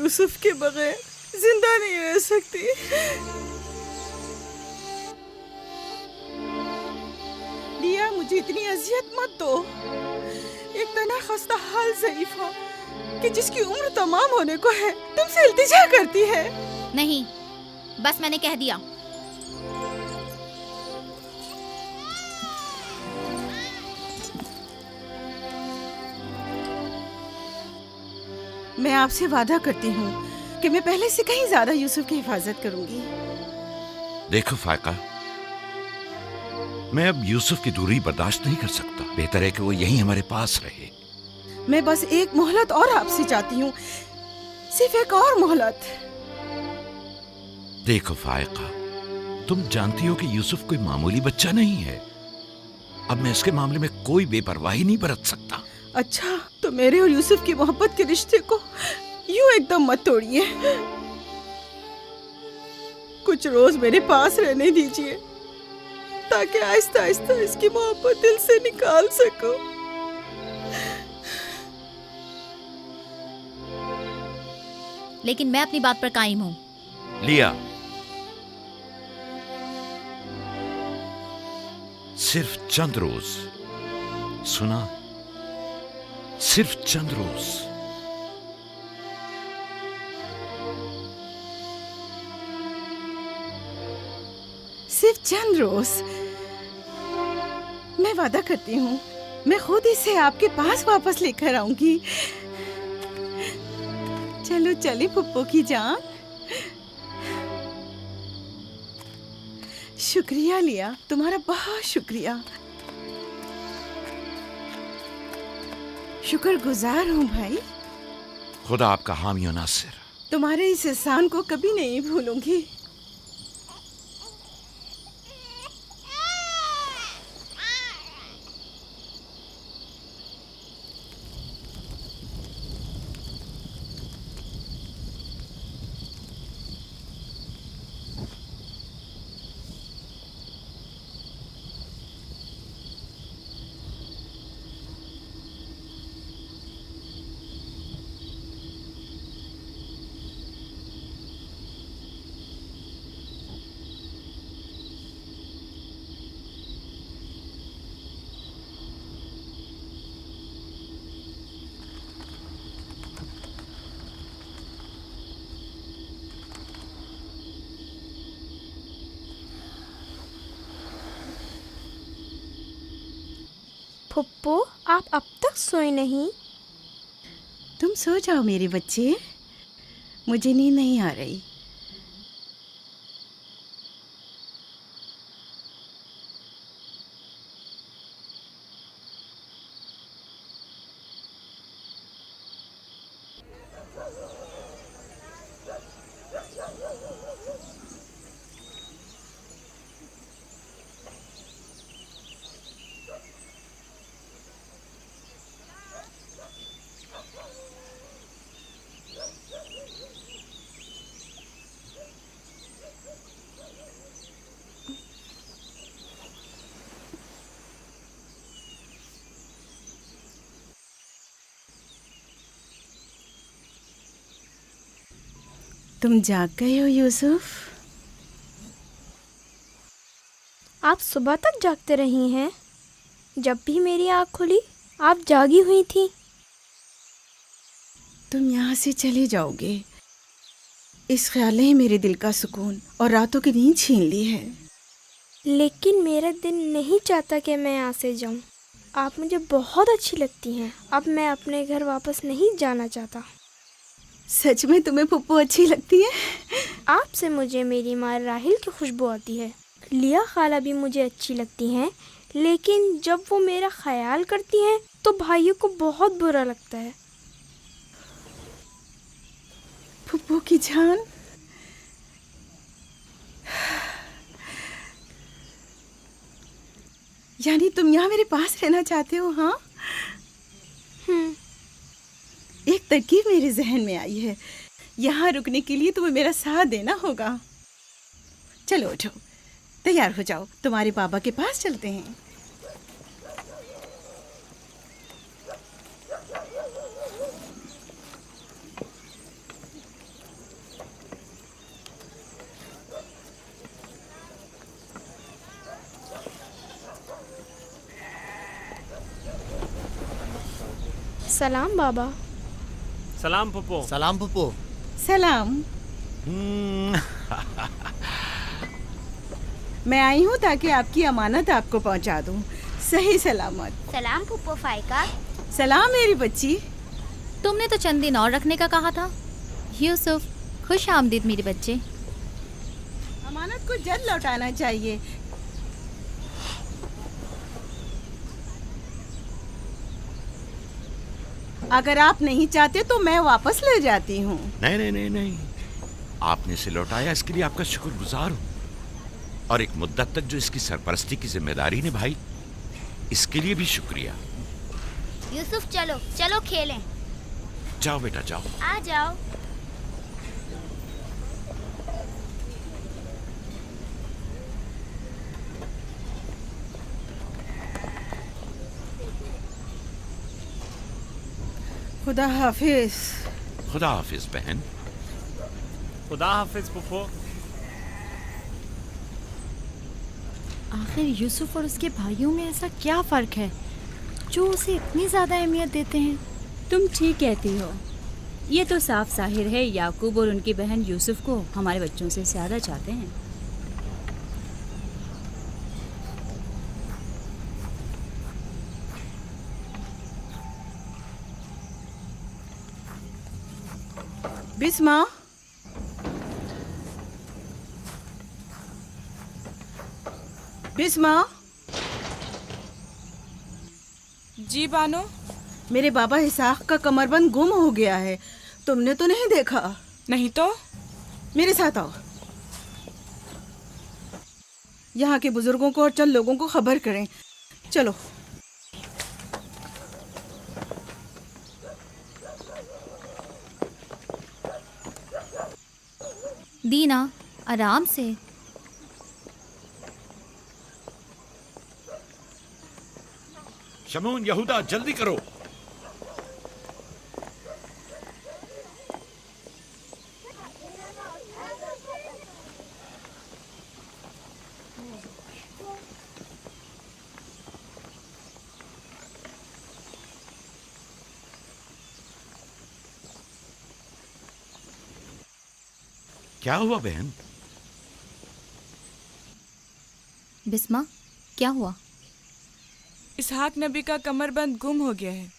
यूसुफ के बगैर जिंदा नहीं रह सकती। लिया, मुझे इतनी अजियत मत दो। एक तना खस्ता हाल ज़रीफ़ा कि जिसकी उम्र तमाम होने को है तुमसे इल्तिजा करती है। नहीं, बस मैंने कह दिया। मैं आपसे वादा करती हूँ कि मैं पहले से कहीं ज्यादा यूसुफ की हिफाजत करूंगी। देखो फायका, मैं अब यूसुफ की दूरी बर्दाश्त नहीं कर सकता। बेहतर है कि वो यहीं हमारे पास रहे। मैं बस एक मोहलत और आपसे चाहती हूँ, सिर्फ एक और मोहलत। देखो फायका, तुम जानती हो कि यूसुफ कोई मामूली बच्चा नहीं है। अब मैं इसके मामले में कोई बेपरवाही नहीं बरत सकता। अच्छा, तो मेरे और यूसुफ की मोहब्बत के रिश्ते को यूं एकदम मत तोड़िए। कुछ रोज मेरे पास रहने दीजिए ताकि आहिस्ता आहिस्ता इसकी मोहब्बत दिल से निकाल सकूं। लेकिन मैं अपनी बात पर कायम हूँ। लिया, सिर्फ चंद रोज, सुना, सिर्फ चंद रोज। सिर्फ चंद रोज। मैं वादा करती हूँ, मैं खुद इसे आपके पास वापस लेकर आऊंगी। चलो चले पुप्पो की जान। शुक्रिया लिया, तुम्हारा बहुत शुक्रिया। शुक्रगुजार हूँ भाई। खुदा आपका हामी और नासिर। तुम्हारे इस एहसान को कभी नहीं भूलूंगी। फुप्पो, आप अब तक सोए नहीं? तुम सो जाओ मेरे बच्चे, मुझे नींद नहीं आ रही। तुम जाग गए हो यूसुफ? आप सुबह तक जागते रही हैं? जब भी मेरी आँख खुली आप जागी हुई थी। तुम यहाँ से चले जाओगे, इस ख्याल ने मेरे दिल का सुकून और रातों की नींद छीन ली है। लेकिन मेरा दिल नहीं चाहता कि मैं यहाँ से जाऊँ। आप मुझे बहुत अच्छी लगती हैं। अब मैं अपने घर वापस नहीं जाना चाहता। सच में तुम्हें पुप्पो अच्छी लगती है? आपसे मुझे मेरी माँ राहिल की खुशबू आती है। लिया खाला भी मुझे अच्छी लगती हैं, लेकिन जब वो मेरा ख्याल करती हैं तो भाइयों को बहुत बुरा लगता है। पुप्पो की जान, यानी तुम यहाँ मेरे पास रहना चाहते हो? हाँ, एक तरकीब मेरे जहन में आई है। यहाँ रुकने के लिए तुम्हें मेरा साथ देना होगा। चलो उठो, तैयार हो जाओ, तुम्हारे पापा के पास चलते हैं। सलाम बाबा। सलाम पप्पो। सलाम पप्पू। सलाम। मैं आई हूँ ताकि आपकी अमानत आपको पहुँचा दूँ सही सलामत। सलाम पुप्पो फाइका। सलाम मेरी बच्ची। तुमने तो चंद दिन और रखने का कहा था। यूसुफ, खुश आमदीद मेरे बच्चे। अमानत को जल्द लौटाना चाहिए। अगर आप नहीं चाहते तो मैं वापस ले जाती हूँ। नहीं नहीं नहीं नहीं, आपने इसे लौटाया इसके लिए आपका शुक्रगुजार हूँ, और एक मुद्दत तक जो इसकी सरपरस्ती की जिम्मेदारी निभाई इसके लिए भी शुक्रिया। यूसुफ चलो चलो खेलें। जाओ बेटा जाओ। आ जाओ। खुदा हाफिज। खुदा हाफिज बहन। खुदा हाफिज पप्पो। आखिर यूसुफ और उसके भाइयों में ऐसा क्या फ़र्क है जो उसे इतनी ज़्यादा अहमियत देते हैं? तुम ठीक कहती हो। ये तो साफ जाहिर है याकूब और उनकी बहन यूसुफ को हमारे बच्चों से ज़्यादा चाहते हैं। बिस्मा, बिस्मा। जी बानो। मेरे बाबा इसाक का कमरबंद गुम हो गया है। तुमने तो नहीं देखा? नहीं तो। मेरे साथ आओ। यहाँ के बुजुर्गों को और चंद लोगों को खबर करें। चलो। दीना, आराम से। शमून, यहूदा, जल्दी करो। क्या हुआ बहन? बिस्मा, क्या हुआ? इसहाक नबी का कमरबंद गुम हो गया है।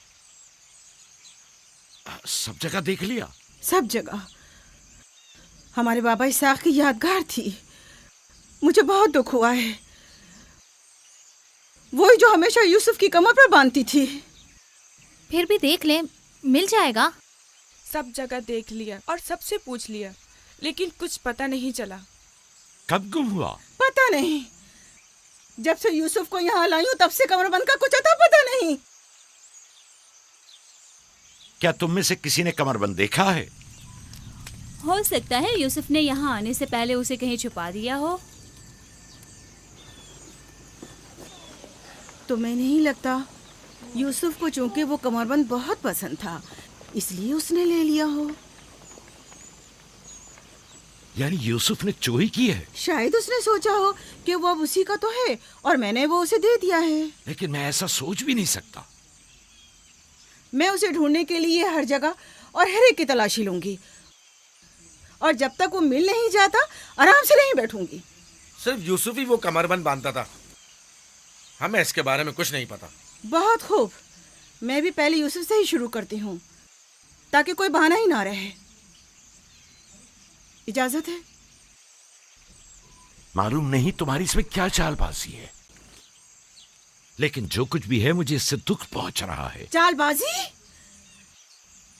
सब जगह देख लिया? सब जगह। हमारे बाबा इसाक की यादगार थी। मुझे बहुत दुख हुआ है। वही जो हमेशा यूसुफ की कमर पर बांधती थी। फिर भी देख ले, मिल जाएगा। सब जगह देख लिया और सबसे पूछ लिया, लेकिन कुछ पता नहीं चला। कब गुम हुआ? पता नहीं। जब से यूसुफ को यहाँ लाई हूँ तब से कमरबंद का कुछ अता पता नहीं। क्या तुम में से किसी ने कमरबंद देखा है? हो सकता है यूसुफ ने यहाँ आने से पहले उसे कहीं छुपा दिया हो। तुम्हें नहीं लगता? यूसुफ को चूंकि वो कमरबंद बहुत पसंद था इसलिए उसने ले लिया हो। यानी यूसुफ ने चोरी की है? शायद उसने सोचा हो कि वो अब उसी का तो है और मैंने वो उसे दे दिया है। लेकिन मैं ऐसा सोच भी नहीं सकता। मैं उसे ढूंढने के लिए हर जगह और हर एक की तलाशी लूंगी, और जब तक वो मिल नहीं जाता आराम से नहीं बैठूंगी। सिर्फ यूसुफ ही वो कमरबंद बांधता था, हमें इसके बारे में कुछ नहीं पता। बहुत खूब। मैं भी पहले यूसुफ से ही शुरू करती हूँ ताकि कोई बहाना ही ना रहे। इजाजत है? मालूम नहीं तुम्हारी इसमें क्या चालबाजी है, लेकिन जो कुछ भी है मुझे इससे दुख पहुंच रहा है। चालबाजी?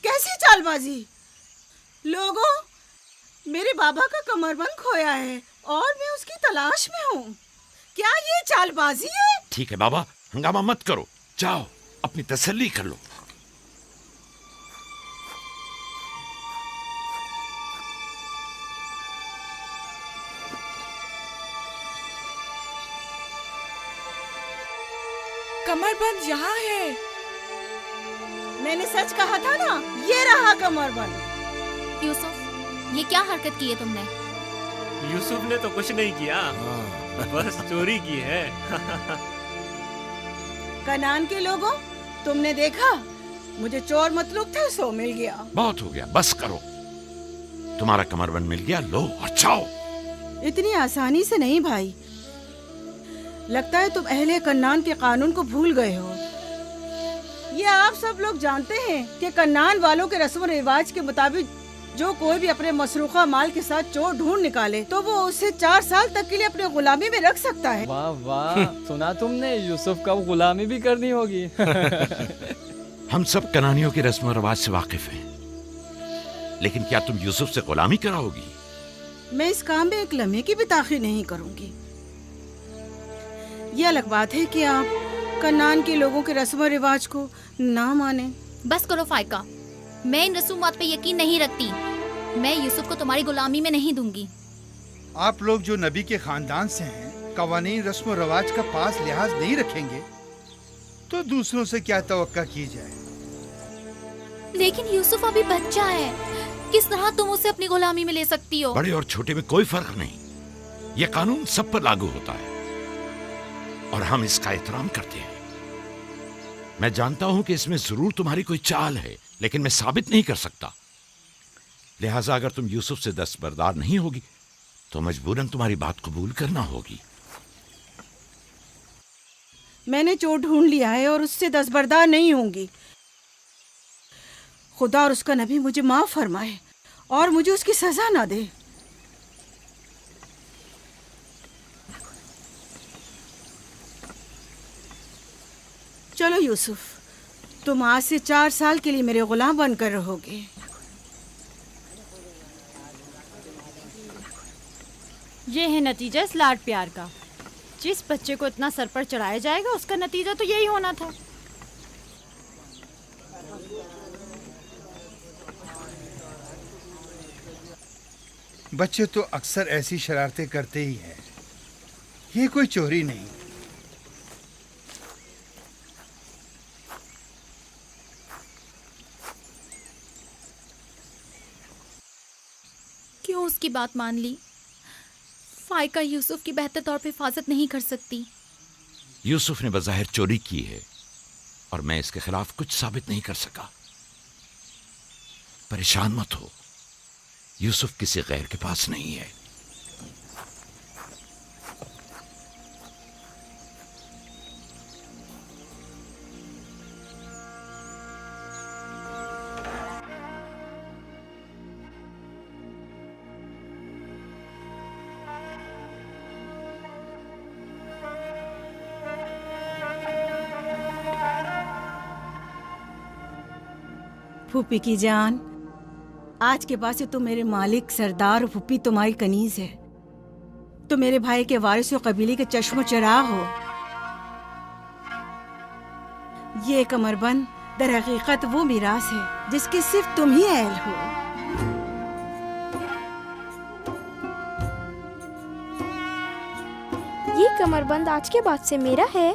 कैसी चालबाजी? लोगों, मेरे बाबा का कमरबंद खोया है और मैं उसकी तलाश में हूँ। क्या ये चालबाजी है? ठीक है बाबा, हंगामा मत करो, जाओ अपनी तसल्ली कर लो। कमरबंद यहाँ है। मैंने सच कहा था ना, ये रहा कमरबंद। यूसुफ, ये क्या हरकत की है तुमने? यूसुफ ने तो कुछ नहीं किया, बस चोरी की है। कनान के लोगों, तुमने देखा मुझे चोर मतलूब था, सो मिल गया। बहुत हो गया, बस करो। तुम्हारा कमरबंद मिल गया, लो और जाओ। इतनी आसानी से नहीं भाई, लगता है तुम अहले कन्नान के कानून को भूल गए हो। ये आप सब लोग जानते हैं कि कन्नान वालों के रस्म रिवाज के मुताबिक जो कोई भी अपने मसरूखा माल के साथ चोर ढूंढ निकाले तो वो उसे 4 साल तक के लिए अपने गुलामी में रख सकता है। वाह वाह, सुना तुमने, यूसुफ का गुलामी भी करनी होगी। हम सब कनानियों के रस्म रिवाज से वाकिफ हैं, लेकिन क्या तुम यूसुफ से गुलामी कराओगी? मैं इस काम में एक लम्हे की भी ताखीर नहीं करूंगी। ये अलग बात है कि आप कन्नान के लोगों के रस्म रिवाज को ना माने। बस करो फाइका, मैं इन रसूमात पे यकीन नहीं रखती। मैं यूसुफ को तुम्हारी गुलामी में नहीं दूंगी। आप लोग जो नबी के खानदान से हैं, कवानीन रस्म रवाज का पास लिहाज नहीं रखेंगे तो दूसरों से क्या तवक्का की जाए। लेकिन यूसुफ अभी बच्चा है, किस तरह तुम उसे अपनी गुलामी में ले सकती हो? बड़े और छोटे में कोई फर्क नहीं, ये कानून सब पर लागू होता है और हम इसका एहतराम करते हैं। मैं जानता हूं कि इसमें जरूर तुम्हारी कोई चाल है, लेकिन मैं साबित नहीं कर सकता। लिहाजा अगर तुम यूसुफ से दस्तबरदार नहीं होगी तो मजबूरन तुम्हारी बात कबूल करना होगी। मैंने चोर ढूंढ लिया है और उससे दस्तबरदार नहीं होंगी। खुदा और उसका नबी मुझे माफ फरमाए और मुझे उसकी सजा ना दे। चलो यूसुफ, तुम आज से 4 साल के लिए मेरे गुलाम बनकर रहोगे। ये है नतीजा इस लाड प्यार का। जिस बच्चे को इतना सर पर चढ़ाया जाएगा उसका नतीजा तो यही होना था। बच्चे तो अक्सर ऐसी शरारतें करते ही हैं, ये कोई चोरी नहीं। क्यों उसकी बात मान ली? फाइका यूसुफ की बेहतर तौर पे हिफाजत नहीं कर सकती। यूसुफ ने बज़ाहिर चोरी की है और मैं इसके खिलाफ कुछ साबित नहीं कर सका। परेशान मत हो, यूसुफ किसी गैर के पास नहीं है। फूफी की जान, आज के बाद से तुम मेरे मालिक सरदार और फूफी तुम्हारी कनीज है। तुम मेरे भाई के वारिस और कबीले के चश्मो चराग हो। ये कमरबंद दर हकीकत वो मिरास है जिसके सिर्फ तुम ही अहल हो। ये कमरबंद आज के बाद से मेरा है।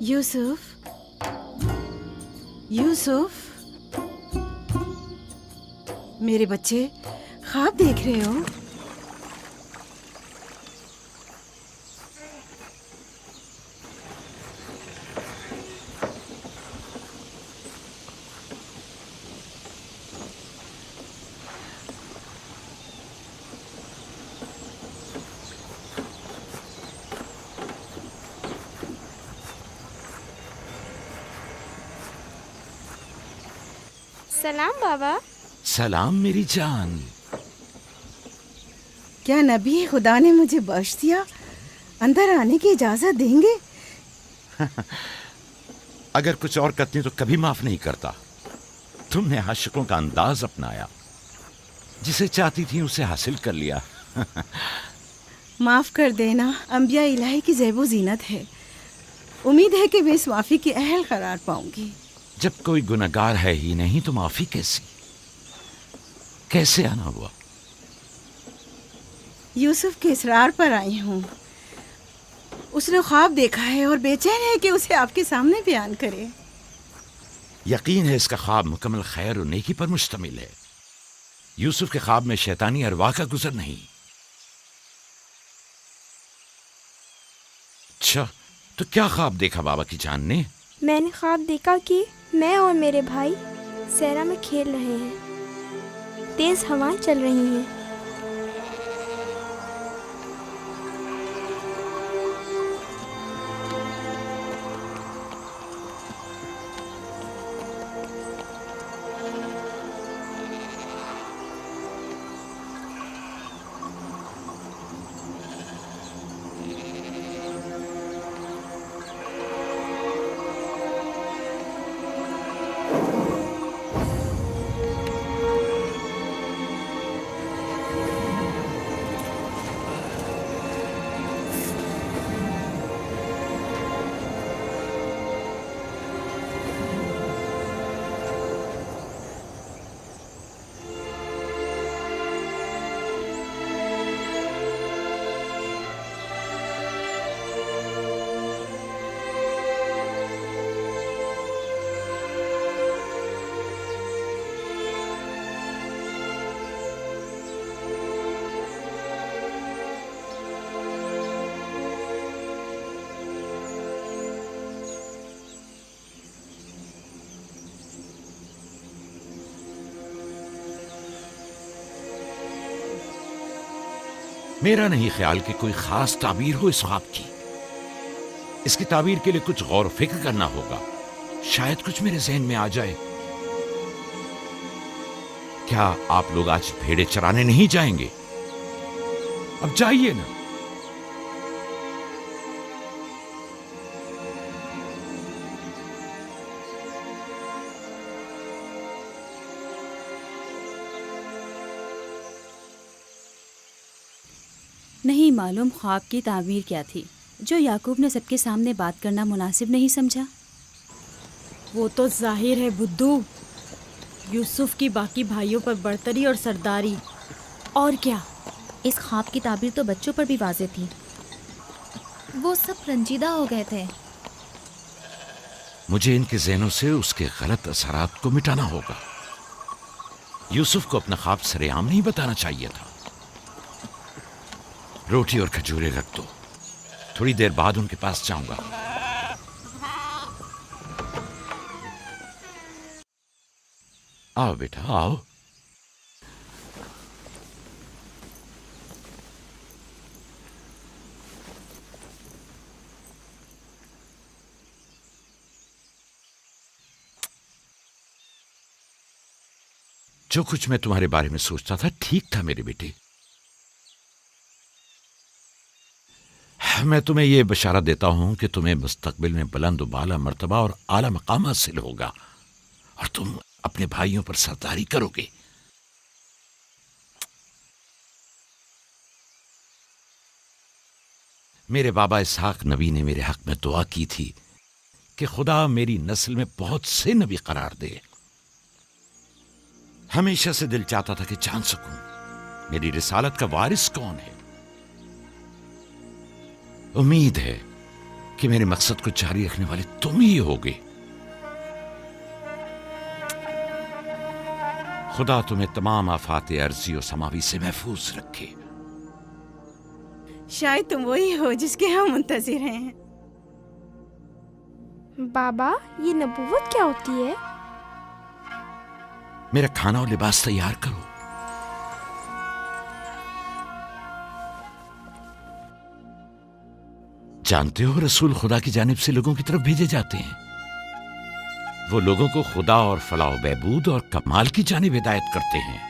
यूसुफ, यूसुफ, मेरे बच्चे ख्वाब देख रहे हो? सलाम बाबा। सलाम मेरी जान। क्या नबी खुदा ने मुझे बख्श दिया? अंदर आने की इजाजत देंगे? अगर कुछ और करती तो कभी माफ नहीं करता। तुमने आशिकों का अंदाज अपनाया, जिसे चाहती थी उसे हासिल कर लिया। माफ कर देना अंबिया इलाही की ज़ैबो जीनत है। उम्मीद है कि मैं इस माफी की अहल करार पाऊंगी। जब कोई गुनहगार है ही नहीं तो माफी कैसे आना हुआ? यूसुफ के इसरार पर आई हूँ। उसने ख्वाब देखा है और बेचैन है कि उसे आपके सामने बयान करे। यकीन है इसका ख्वाब मुकम्मल खैर और नेकी पर मुश्तमिल है। यूसुफ के ख्वाब में शैतानी अरवाह का गुजर नहीं। अच्छा, तो क्या ख्वाब देखा बाबा की जान ने? मैंने ख्वाब देखा कि मैं और मेरे भाई सहरा में खेल रहे हैं। तेज हवाएं चल रही हैं। मेरा नहीं ख्याल कि कोई खास ताबीर हो इस ख्वाब की। इसकी ताबीर के लिए कुछ गौर फिक्र करना होगा। शायद कुछ मेरे जहन में आ जाए। क्या आप लोग आज भेड़े चराने नहीं जाएंगे? अब जाइए ना। नहीं मालूम ख्वाब की ताबीर क्या थी जो याकूब ने सबके सामने बात करना मुनासिब नहीं समझा। वो तो जाहिर है बुद्धू, यूसुफ की बाकी भाइयों पर बर्तरी और सरदारी। और क्या? इस ख्वाब की ताबीर तो बच्चों पर भी वाज़ेह थी। वो सब रंजीदा हो गए थे। मुझे इनके ज़हनों से उसके गलत असरात को मिटाना होगा। यूसुफ को अपना ख्वाब सरेआम नहीं बताना चाहिए था। रोटी और खजूरें रख दो, थोड़ी देर बाद उनके पास जाऊंगा। आओ बेटा आओ। जो कुछ मैं तुम्हारे बारे में सोचता था ठीक था मेरे बेटे। मैं तुम्हें यह बशारत देता हूं कि तुम्हें मुस्तकबिल में बुलंद बाला मर्तबा और आला मकाम हासिल होगा और तुम अपने भाइयों पर सरदारी करोगे। मेरे बाबा इसहाक नबी ने मेरे हक में दुआ की थी कि खुदा मेरी नस्ल में बहुत से नबी करार दे। हमेशा से दिल चाहता था कि जान सकूं मेरी रिसालत का वारिस कौन है। उम्मीद है कि मेरे मकसद को जारी रखने वाले तुम ही होगे। खुदा तुम्हें तमाम आफात अर्जी और समावी से महफूज रखे। शायद तुम वही हो जिसके हम मुंतजिर हैं। बाबा, ये नबूवत क्या होती है? मेरा खाना और लिबास तैयार करो। जानते हो रसूल खुदा की जानिब से लोगों की तरफ भेजे जाते हैं। वो लोगों को खुदा और फलाह बहबूद और कमाल की जानिब हिदायत करते हैं।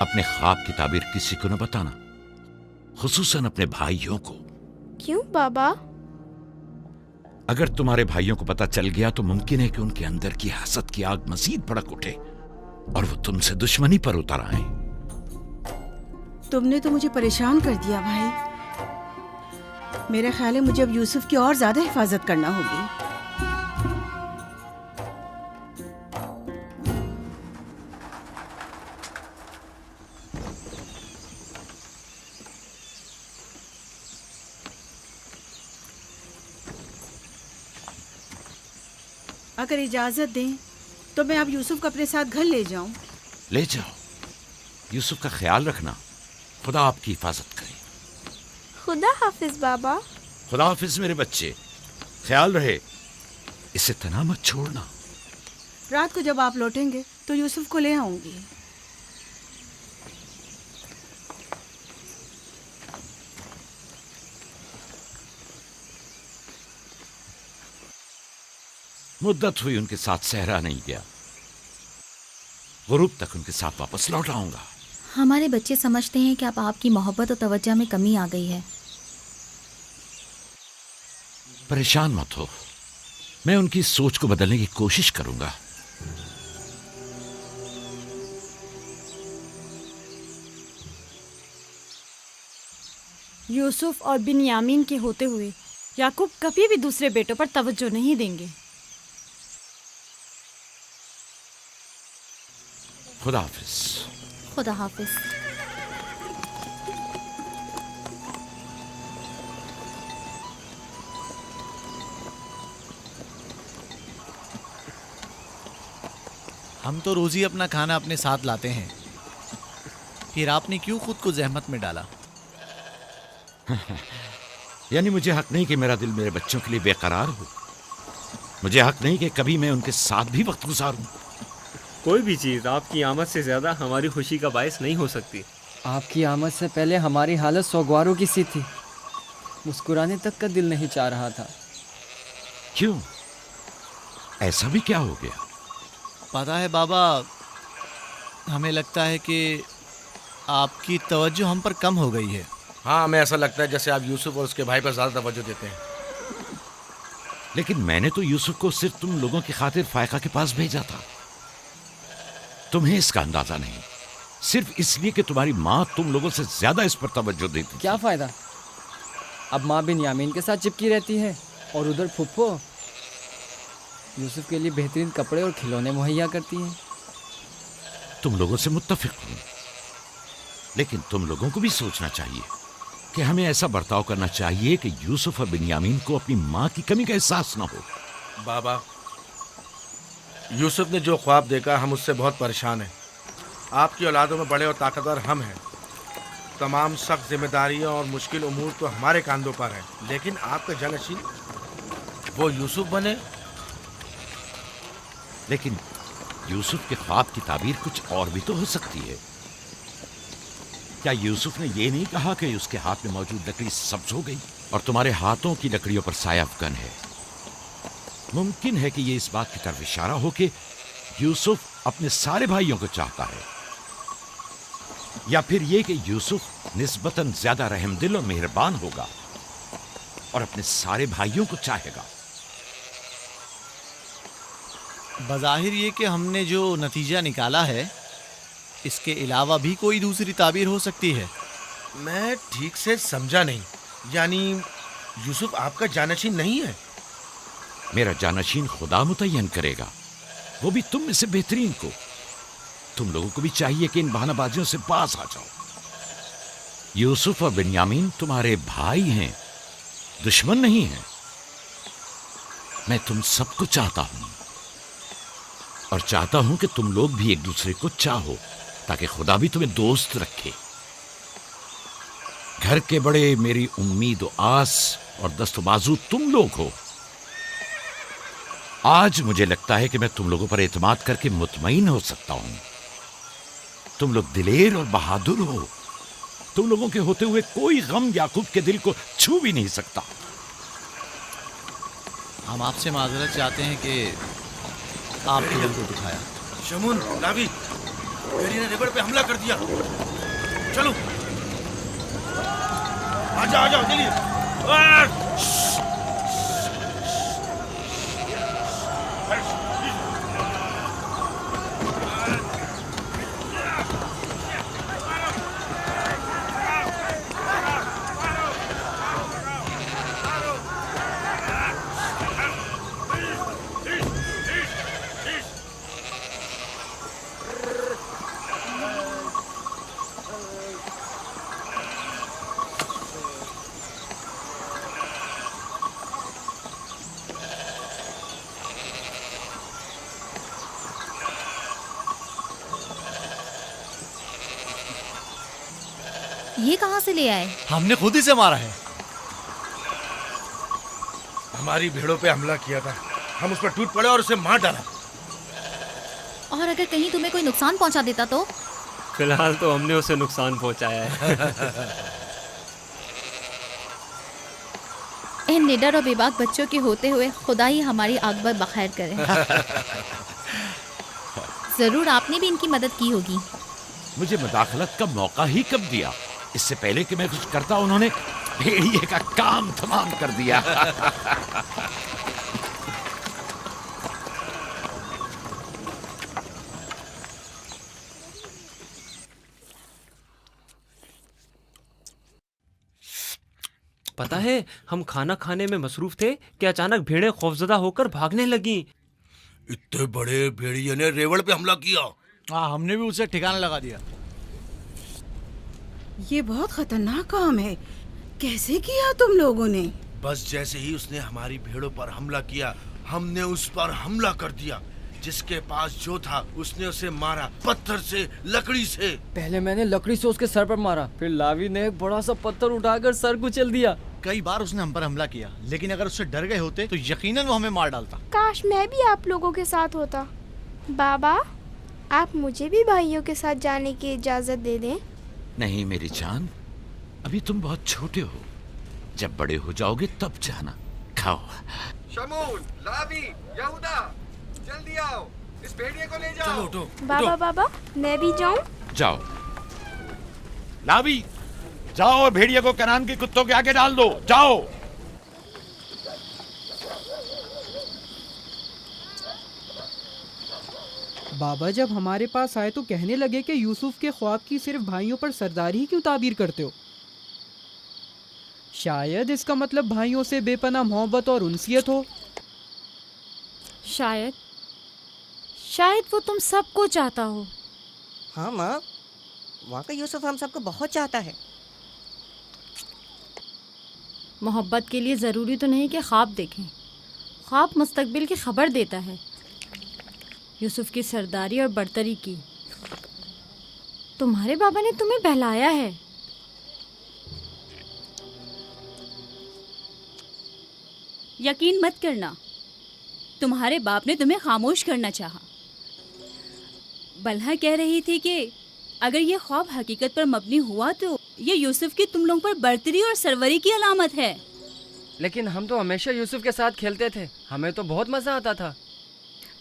अपने ख्वाब की ताबीर किसी को न बताना, खुसूसन अपने भाइयों को। क्यों बाबा? अगर तुम्हारे भाइयों को पता चल गया तो मुमकिन है कि उनके अंदर की हसद की आग मजीद भड़क उठे और वो तुमसे दुश्मनी पर उतर आए। तुमने तो मुझे परेशान कर दिया भाई। मेरा ख्याल है मुझे अब यूसुफ की और ज्यादा हिफाजत करना होगी। अगर इजाजत दें तो मैं अब यूसुफ को अपने साथ घर ले जाऊं। ले जाओ, यूसुफ का ख्याल रखना। खुदा आपकी हिफाजत करे। खुदा हाफिज बाबा। खुदा हाफिज मेरे बच्चे, ख्याल रहे, इसे तना मत छोड़ना। रात को जब आप लौटेंगे तो यूसुफ को ले आऊंगी। मुद्दत हुई उनके साथ सहरा नहीं गया। गुरूब तक उनके साथ वापस लौट आऊंगा। हमारे बच्चे समझते हैं कि अब आपकी मोहब्बत और तवज्जो में कमी आ गई है। परेशान मत हो, मैं उनकी सोच को बदलने की कोशिश करूंगा। यूसुफ और बिन्यामीन के होते हुए याकूब कभी भी दूसरे बेटों पर तवज्जो नहीं देंगे। खुदा हाफिज। खुदा हाफिज। हम तो रोज ही अपना खाना अपने साथ लाते हैं, फिर आपने क्यों खुद को जहमत में डाला? यानी मुझे हक नहीं कि मेरा दिल मेरे बच्चों के लिए बेकरार हो। मुझे हक नहीं कि कभी मैं उनके साथ भी वक्त गुजारूं। कोई भी चीज़ आपकी आमद से ज़्यादा हमारी खुशी का बायस नहीं हो सकती। आपकी आमद से पहले हमारी हालत सोगवारों की सी थी। मुस्कुराने तक का दिल नहीं चाह रहा था। क्यों? ऐसा भी क्या हो गया? पता है बाबा, हमें लगता है कि आपकी तवज्जो हम पर कम हो गई है। हाँ, हमें ऐसा लगता है जैसे आप यूसुफ और उसके भाई पर ज्यादा तवज्जो देते हैं। लेकिन मैंने तो यूसुफ को सिर्फ तुम लोगों की खातिर फायका के पास भेजा था। तुम्हें इसका अंदाजा नहीं, सिर्फ इसलिए कि तुम्हारी माँ तुम लोगों से ज्यादा इस पर तवज्जो देती। क्या फायदा? अब माँ बिन्यामीन के साथ चिपकी रहती है और उधर फुप्पो यूसुफ के लिए बेहतरीन कपड़े और खिलौने मुहैया करती हैं। तुम लोगों से मुत्तफिक हूं, लेकिन तुम लोगों को भी सोचना चाहिए कि हमें ऐसा बर्ताव करना चाहिए कि यूसुफ और बिन्यामीन को अपनी माँ की कमी का एहसास न हो। बाबा, यूसुफ ने जो ख्वाब देखा, हम उससे बहुत परेशान हैं। आपकी औलादों में बड़े और ताकतवर हम हैं। तमाम सख्त जिम्मेदारियां और मुश्किल उमूर तो हमारे कांधों पर हैं, लेकिन आपका जानशीन वो यूसुफ बने। लेकिन यूसुफ के ख्वाब की ताबीर कुछ और भी तो हो सकती है। क्या यूसुफ ने ये नहीं कहा कि उसके हाथ में मौजूद लकड़ी सब्ज हो गई और तुम्हारे हाथों की लकड़ियों पर साया अफगन है? मुमकिन है कि ये इस बात की तरफ इशारा हो कि यूसुफ अपने सारे भाइयों को चाहता है, या फिर ये कि यूसुफ निस्बतन ज्यादा रहमदिल और मेहरबान होगा और अपने सारे भाइयों को चाहेगा। बज़ाहिर ये कि हमने जो नतीजा निकाला है, इसके अलावा भी कोई दूसरी ताबीर हो सकती है। मैं ठीक से समझा नहीं। यानी यूसुफ आपका जानशीन नहीं है? मेरा जानशीन खुदा मुतय्यन करेगा, वो भी तुम में से बेहतरीन को। तुम लोगों को भी चाहिए कि इन बहानाबाजियों से पास आ जाओ। यूसुफ और बिन्यामीन तुम्हारे भाई हैं, दुश्मन नहीं हैं। मैं तुम सबको चाहता हूं और चाहता हूं कि तुम लोग भी एक दूसरे को चाहो, ताकि खुदा भी तुम्हें दोस्त रखे। घर के बड़े मेरी उम्मीद और आस और दस्तबाजू तुम लोग हो। आज मुझे लगता है कि मैं तुम लोगों पर एतमाद करके मुतमईन हो सकता हूं। तुम लोग दिलेर और बहादुर हो। तुम लोगों के होते हुए कोई गम याकूब के दिल को छू भी नहीं सकता। हम आपसे माजरत चाहते हैं कि आपके दिल को दुखाया। शमून, लावी, मेरी ने रिवर पे हमला कर दिया। चलो, आजा आजा, चलिए। ये कहाँ से ले आए? हमने खुद ही से मारा है। हमारी भेड़ों पे हमला किया था, हम उस पर टूट पड़े और उसे मार डाला। और अगर कहीं तुम्हें कोई नुकसान पहुंचा देता तो? फिलहाल तो हमने उसे नुकसान पहुंचाया है। इन निडर और बेबाक बच्चों के होते हुए खुदा ही हमारी आकबर बखैर करे। जरूर आपने भी इनकी मदद की होगी। मुझे मुदाखलत का मौका ही कब दिया? इससे पहले कि मैं कुछ करता उन्होंने भेड़िए का काम तमाम कर दिया। पता है, हम खाना खाने में मसरूफ थे कि अचानक भेड़ें खौफजदा होकर भागने लगी। इतने बड़े भेड़िए ने रेवड़ पे हमला किया। हाँ, हमने भी उसे ठिकाना लगा दिया। ये बहुत खतरनाक काम है। कैसे किया तुम लोगों ने? बस जैसे ही उसने हमारी भेड़ों पर हमला किया, हमने उस पर हमला कर दिया। जिसके पास जो था उसने उसे मारा, पत्थर से, लकड़ी से। पहले मैंने लकड़ी से उसके सर पर मारा, फिर लावी ने एक बड़ा सा पत्थर उठाकर सर कुचल दिया। कई बार उसने हम पर हमला किया, लेकिन अगर उससे डर गए होते तो यकीनन वो हमें मार डालता। काश मैं भी आप लोगों के साथ होता। बाबा, आप मुझे भी भाइयों के साथ जाने की इजाजत दे दें। नहीं मेरी जान, अभी तुम बहुत छोटे हो। जब बड़े हो जाओगे तब जाना। खाओ। शमून, लावी, यहूदा, जल्दी आओ, इस भेड़िए को ले जाओ। चलो उठो। बाबा बाबा, मैं भी जाऊं? जाओ। लावी, जाओ और भेड़िए को कनान के कुत्तों के आगे डाल दो। जाओ। बाबा जब हमारे पास आए तो कहने लगे कि यूसुफ के ख्वाब की सिर्फ भाइयों पर सरदारी ही क्यों ताबीर करते हो? शायद इसका मतलब भाइयों से बेपनाह मोहब्बत और उनसियत हो। शायद वो तुम सबको चाहता हो। हाँ माँ, वाकई यूसुफ हम सबको बहुत चाहता है। मोहब्बत के लिए ज़रूरी तो नहीं कि ख्वाब देखें। ख्वाब मुस्तकबिल की खबर देता है। यूसुफ की सरदारी और बरतरी की। तुम्हारे बाबा ने तुम्हें बहलाया है। यकीन मत करना, तुम्हारे बाप ने तुम्हें खामोश करना चाहा। बलहा कह रही थी कि अगर ये ख्वाब हकीकत पर मबनी हुआ तो ये यूसुफ की तुम लोगों पर बरतरी और सरवरी की अलामत है। लेकिन हम तो हमेशा यूसुफ के साथ खेलते थे, हमें तो बहुत मजा आता था।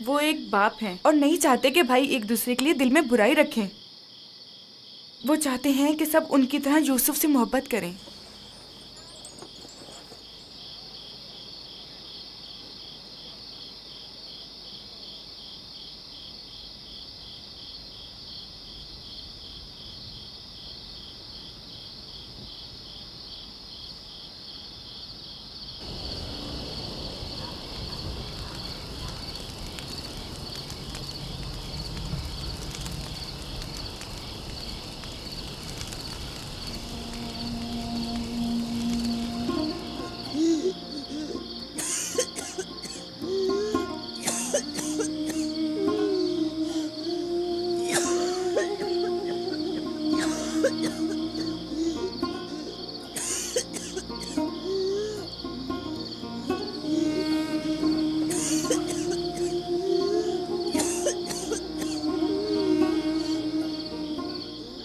वो एक बाप हैं और नहीं चाहते कि भाई एक दूसरे के लिए दिल में बुराई रखें। वो चाहते हैं कि सब उनकी तरह यूसुफ से मोहब्बत करें।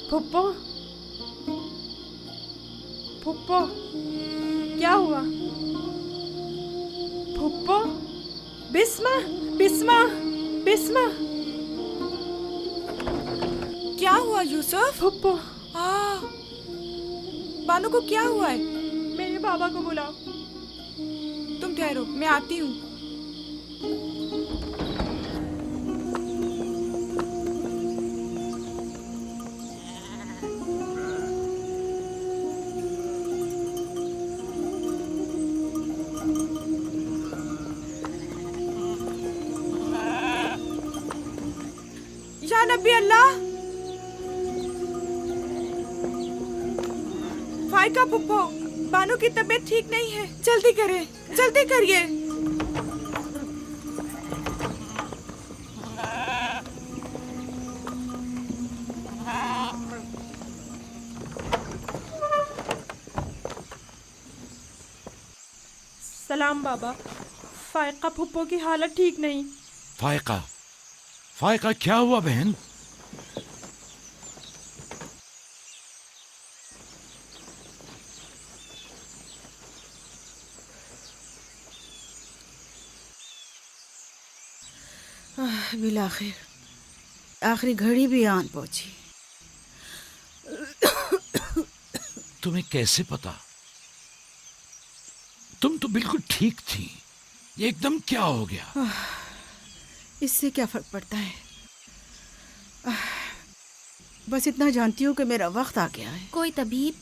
फुप्पो, फुप्पो, क्या हुआ? फुप्पो, बिस्मा, बिस्मा, बिस्मा, क्या हुआ यूसुफ? फुप्पो, बानू को क्या हुआ है? मेरे बाबा को बुलाओ। तुम ठहरो, मैं आती हूँ। या नबी अल्लाह, फाइका पुप्पो, बानू की तबीयत ठीक नहीं है। जल्दी करें, जल्दी करिए। सलाम बाबा। फायका फुप्पो की हालत ठीक नहीं। फायका, फायका क्या हुआ बहन? बिलाखिर आखिरी घड़ी भी आन पहुंची। तुम्हें कैसे पता? तुम तो बिल्कुल ठीक थी, ये एकदम क्या हो गया? इससे क्या फर्क पड़ता है? बस इतना जानती हूँ कि मेरा वक्त आ गया है। कोई तबीब,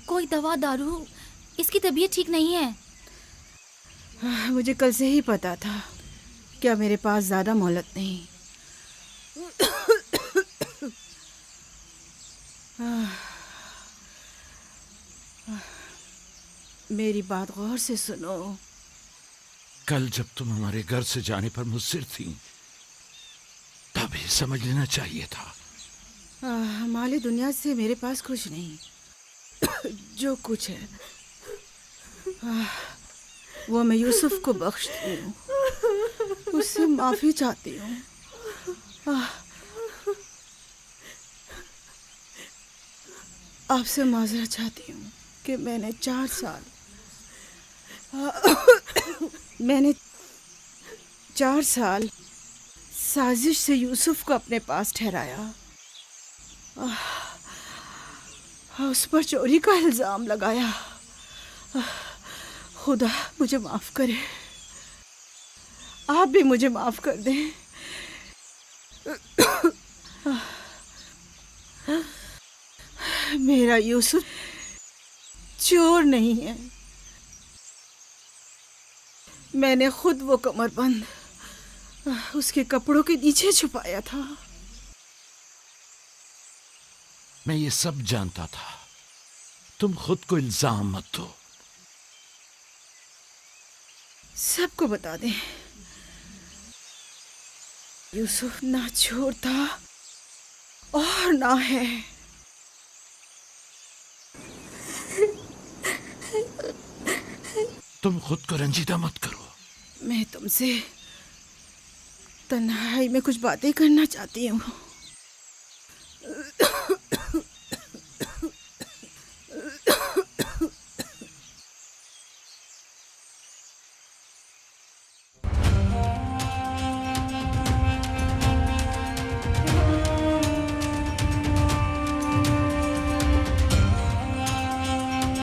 कोई दवा दारू, इसकी तबीयत ठीक नहीं है। मुझे कल से ही पता था। क्या मेरे पास ज्यादा मोहलत नहीं? मेरी बात गौर से सुनो। कल जब तुम हमारे घर से जाने पर मुस्सिर थी, तभी समझ लेना चाहिए था। माली दुनिया से मेरे पास कुछ नहीं। जो कुछ है वो मैं यूसुफ को बख्शती हूँ, उससे माफी चाहती हूँ। आपसे माजरत चाहती हूँ कि मैंने 4 साल साजिश से यूसुफ को अपने पास ठहराया, उस पर चोरी का इल्जाम लगाया। खुदा मुझे माफ करे, आप भी मुझे माफ कर दें। मेरा यूसुफ चोर नहीं है। मैंने खुद वो कमरबंद उसके कपड़ों के नीचे छुपाया था। मैं ये सब जानता था। तुम खुद को इल्जाम मत दो। सबको बता दें, यूसुफ ना चोर था और ना है। तुम खुद को रंजीदा मत करो। मैं तुमसे तन्हाई में कुछ बातें करना चाहती हूँ।